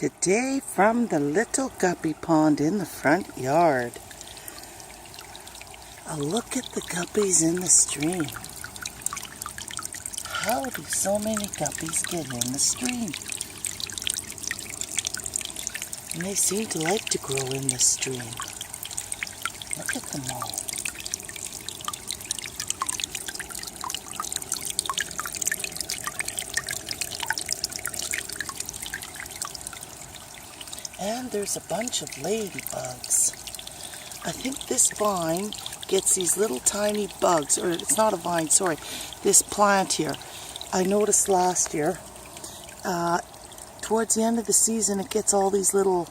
Today from the little guppy pond in the front yard. A look at the guppies in the stream. How do so many guppies get in the stream? And they seem to like to grow in the stream. Look at them all. And there's a bunch of ladybugs. I think this vine gets these little tiny bugs, or it's not a vine, sorry, this plant here. I noticed last year, towards the end of the season, it gets all these little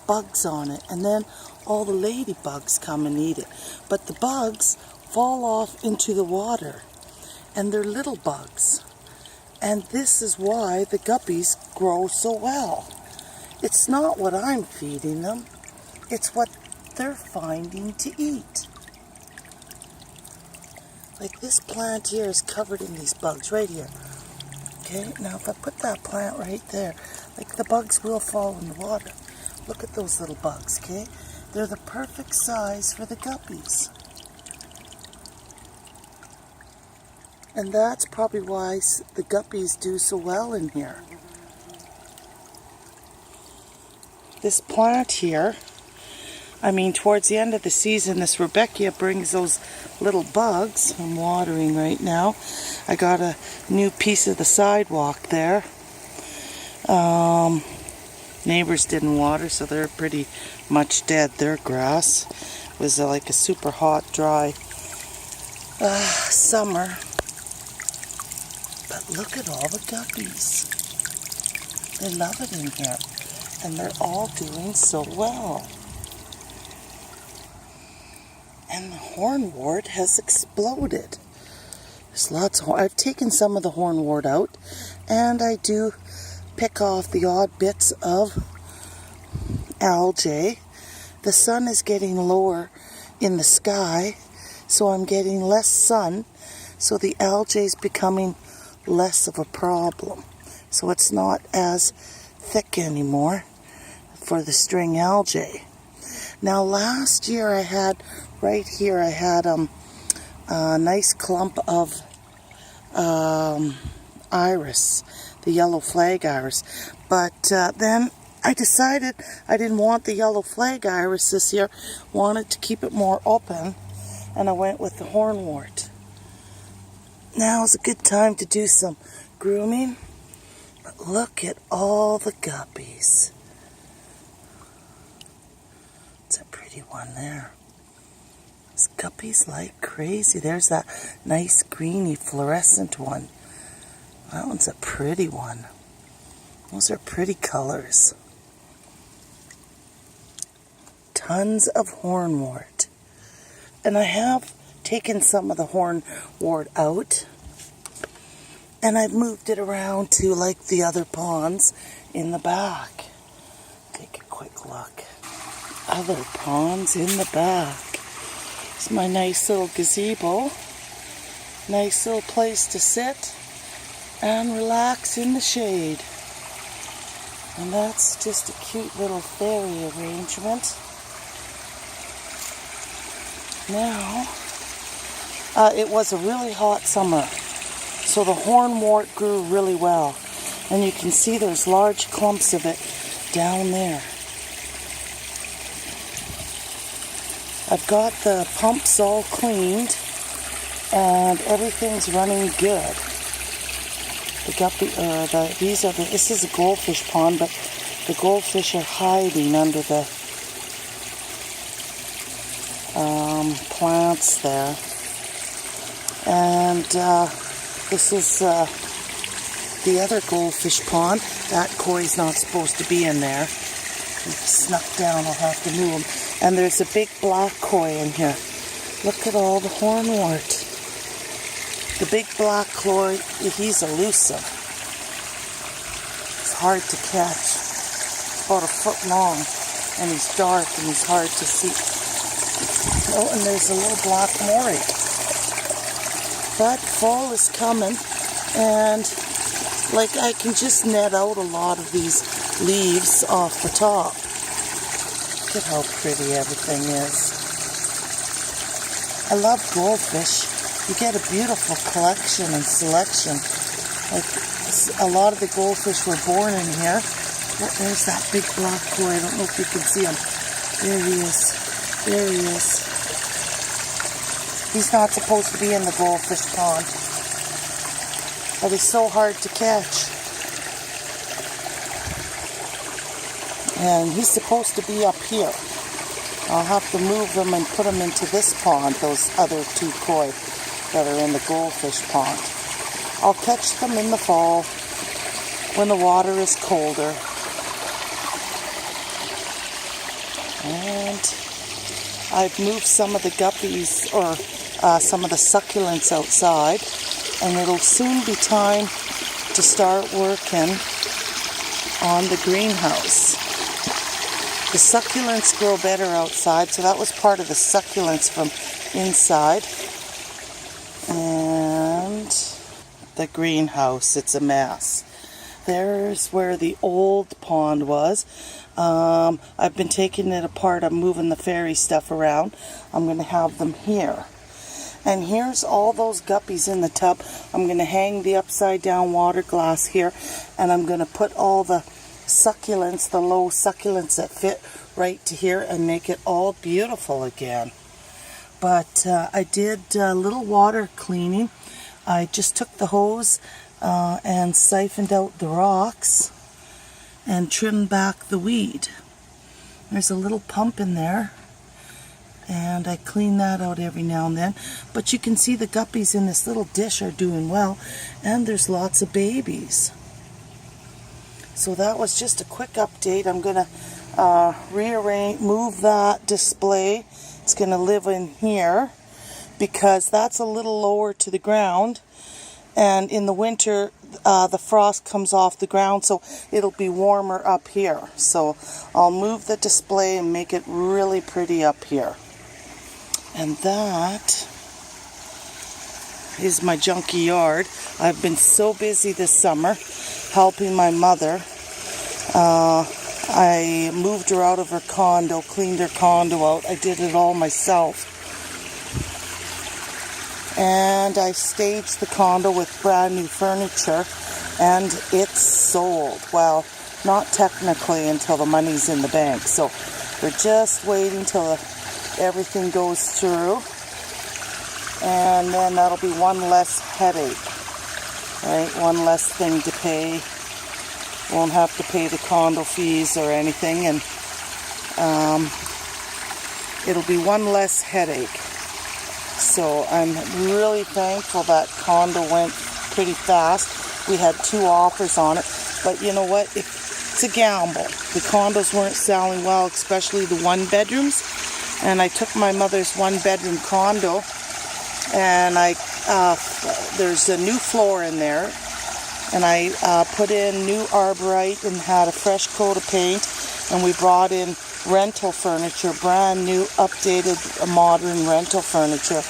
bugs on it, and then all the ladybugs come and eat it. But the bugs fall off into the water, and they're little bugs. And this is why the guppies grow so well. It's not what I'm feeding them, it's what they're finding to eat. Like this plant here is covered in these bugs right here. Okay, now if I put that plant right there, like the bugs will fall in the water. Look at those little bugs, okay? They're the perfect size for the guppies. And that's probably why the guppies do so well in here. This plant here, towards the end of the season, this Rebecca brings those little bugs. I'm watering right now. I got a new piece of the sidewalk there. Neighbors didn't water, so they're pretty much dead. Their grass was like a super hot, dry summer. But look at all the guppies. They love it in here. And they're all doing so well. And the hornwort has exploded. There's lots of I've taken some of the hornwort out, and I do pick off the odd bits of algae. The sun is getting lower in the sky, so I'm getting less sun, so the algae is becoming less of a problem. So it's not as thick anymore for the string algae. Now last year I had, right here, I had a nice clump of iris, the yellow flag iris. But then I decided I didn't want the yellow flag iris this year, wanted to keep it more open, and I went with the hornwort. Now is a good time to do some grooming. But look at all the guppies. It's a pretty one there. These guppies like crazy. There's that nice greeny fluorescent one. That one's a pretty one. Those are pretty colors. Tons of hornwort. And I have taken some of the hornwort out. And I've moved it around to like the other ponds in the back. Take a quick look. Other ponds in the back. It's my nice little gazebo. Nice little place to sit and relax in the shade. And that's just a cute little fairy arrangement. Now, it was a really hot summer. So the hornwort grew really well. And you can see there's large clumps of it down there. I've got the pumps all cleaned and everything's running good. The guppy, this is a goldfish pond, but the goldfish are hiding under the plants there. And this is the other goldfish pond. That koi's not supposed to be in there. He snuck down, I'll have to move him. And there's a big black koi in here. Look at all the hornwort. The big black koi, he's elusive. It's hard to catch. He's about a foot long, and he's dark and he's hard to see. Oh, and there's a little black moray. But fall is coming, and like I can just net out a lot of these leaves off the top. Look at how pretty everything is. I love goldfish. You get a beautiful collection and selection. Like a lot of the goldfish were born in here. Oh, there's that big black koi. I don't know if you can see him. There he is. There he is. He's not supposed to be in the goldfish pond, but he's so hard to catch. And he's supposed to be up here. I'll have to move them and put them into this pond, those other two koi that are in the goldfish pond. I'll catch them in the fall when the water is colder. And I've moved some of the guppies or some of the succulents outside, and it'll soon be time to start working on the greenhouse. The succulents grow better outside, so that was part of the succulents from inside. And the greenhouse, it's a mess. There's where the old pond was. I've been taking it apart. I'm moving the fairy stuff around. I'm going to have them here. And here's all those guppies in the tub. I'm going to hang the upside down water glass here, and I'm going to put all the succulents, the low succulents that fit right to here, and make it all beautiful again. But I did a little water cleaning. I just took the hose and siphoned out the rocks and trimmed back the weed. There's a little pump in there, and I clean that out every now and then. But you can see the guppies in this little dish are doing well, and there's lots of babies. So that was just a quick update. I'm going to rearrange, move that display. It's going to live in here because that's a little lower to the ground, and in the winter the frost comes off the ground, so it'll be warmer up here. So I'll move the display and make it really pretty up here. And that is my junky yard. I've been so busy this summer helping my mother. I moved her out of her condo, cleaned her condo out. I did it all myself. And I staged the condo with brand new furniture, and it's sold. Well, not technically until the money's in the bank. So we're just waiting till everything goes through, and then that'll be one less headache, right? One less thing to pay. Won't have to pay the condo fees or anything, and it'll be one less headache. So I'm really thankful that condo went pretty fast. We had 2 offers on it, but you know what? It's a gamble. The condos weren't selling well, especially the 1-bedrooms. And I took my mother's 1-bedroom condo, and there's a new floor in there, and I put in new arborite and had a fresh coat of paint, and we brought in rental furniture, brand new, updated, modern rental furniture,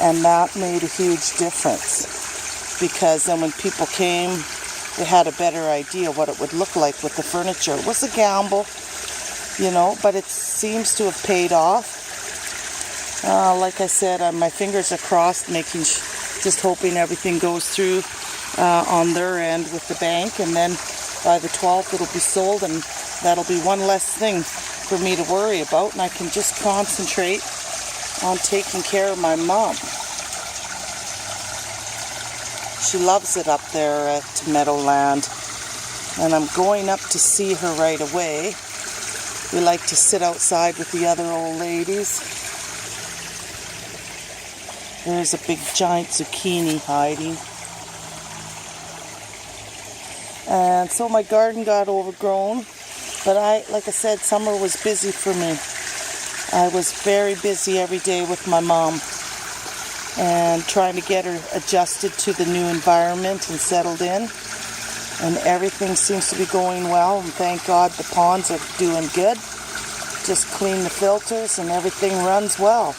and that made a huge difference, because then when people came, they had a better idea what it would look like with the furniture. It was a gamble, you know, but it seems to have paid off. Like I said, my fingers are crossed, just hoping everything goes through on their end with the bank, and then by the 12th it'll be sold, and that'll be one less thing for me to worry about, and I can just concentrate on taking care of my mom. She loves it up there at Meadowland, and I'm going up to see her right away. We like to sit outside with the other old ladies. There's a big giant zucchini hiding. And so my garden got overgrown, but like I said, summer was busy for me. I was very busy every day with my mom and trying to get her adjusted to the new environment and settled in. And everything seems to be going well, and thank God the ponds are doing good. Just clean the filters and everything runs well.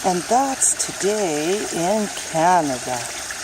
And that's today in Canada.